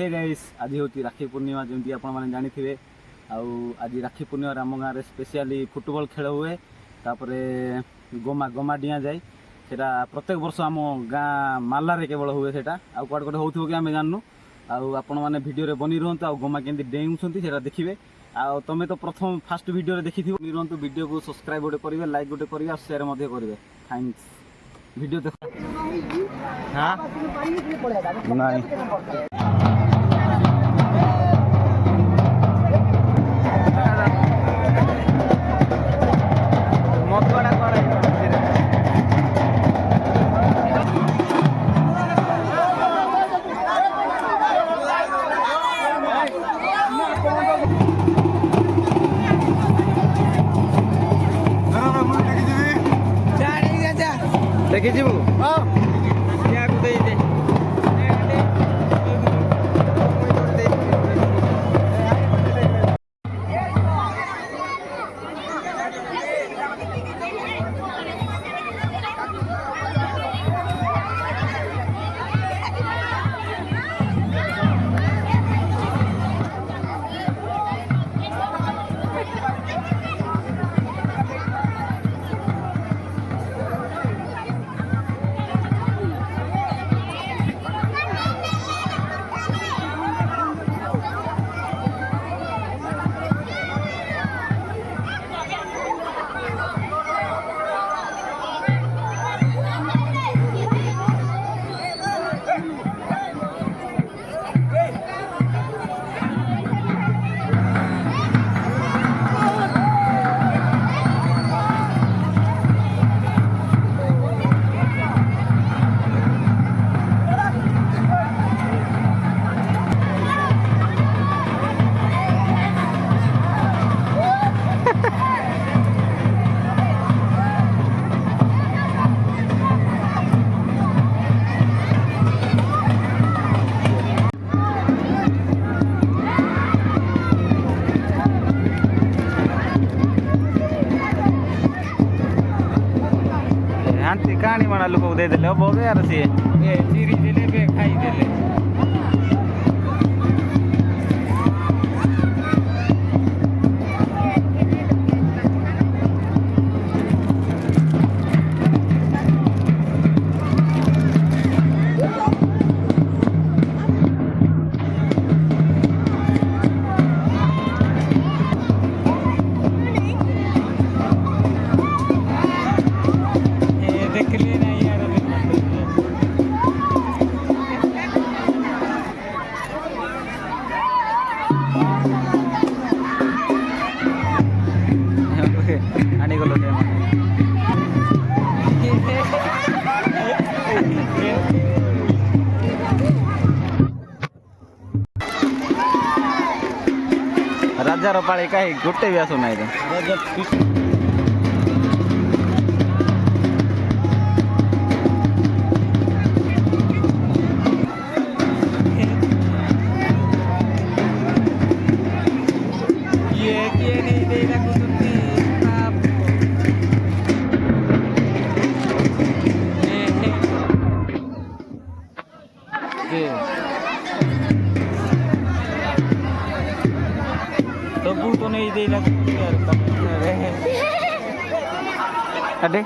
hey guys आज हूँ राखी पूर्णिमा जमी आप जानी आज राखी पूर्णिमा आम गाँव में स्पेशली फुटबॉल खेल हुए तापर गोमा गोमा डिया जाए सेटा प्रत्येक वर्ष आम गाँ मालारे केवल हुए सेटा आउ कड़े कड़े हो कि आम जानू आपण मैंने भिडियो बनी रुहतु आ गोमा केमती डेउंट से देखिए आ तुम तो प्रथम फास्ट भिडियो देखी रुहतु वीडियो को सब्सक्राइब गोटे करेंगे लाइक गोटे करेंगे शेयर करेंगे थैंक्स वीडियो देख हाँ नहीं देखी जीवु क्या को दे दे कहानी बना लोग दे दे बहुत यार सी चिरी देले खाई देले राजार पाड़ी कहीं गोटे भी आसू ना तबू तो नहीं दे अरे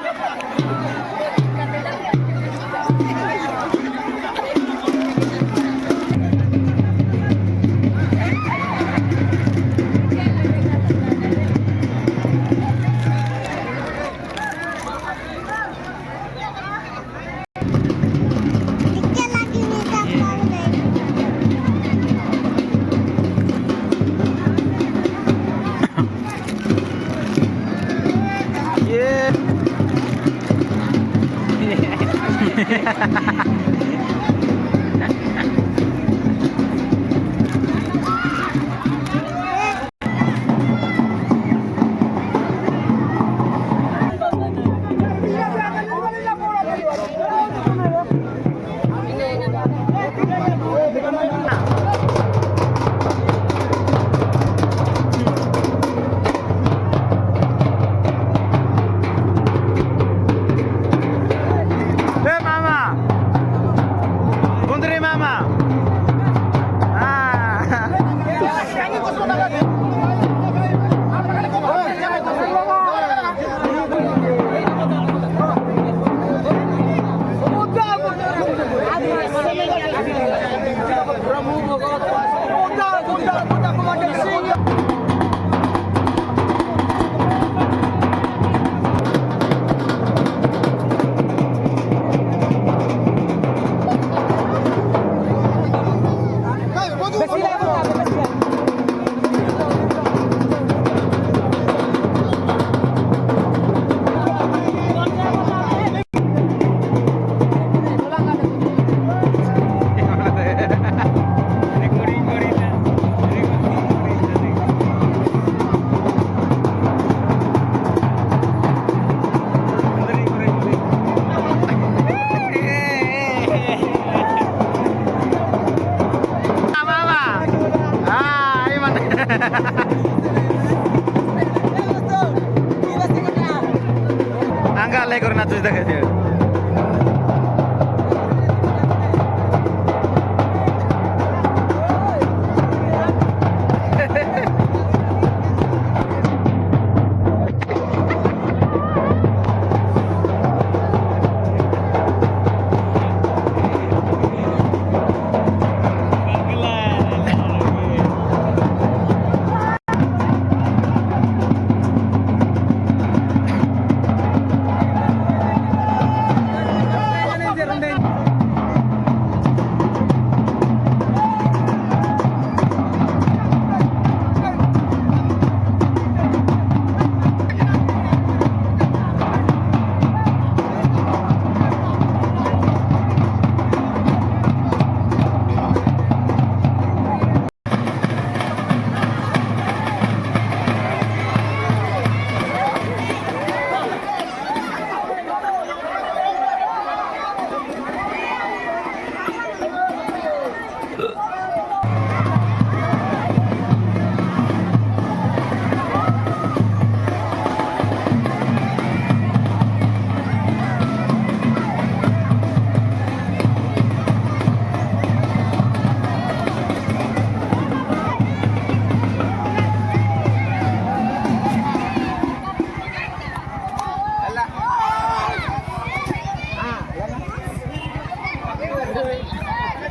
गाल है करना तुझे देखे थे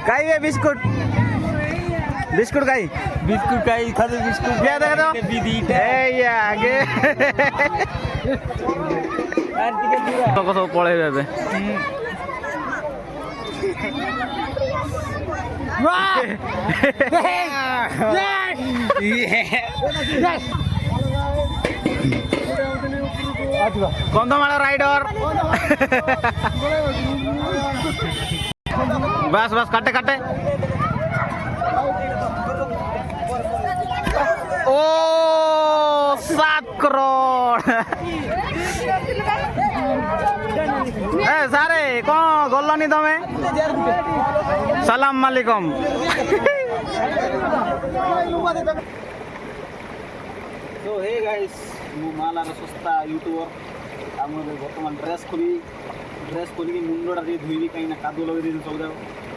काई है बिस्कुट बिस्कुट काई खाते बिस्कुट क्या देख रहे हो ए ये आगे तो सब पड़े हुए कंधमाल राइडर बस बस काटे काटे ओ 7 करोड़ ए सारे कौन गलनी तमें सलाम मालिकम तो हे गाइस मु मालार सस्ता यूट्यूबर आम बर्तमान ड्रेस खोली मुंडटा धोबी कहीं कादुआ लगे सब जाक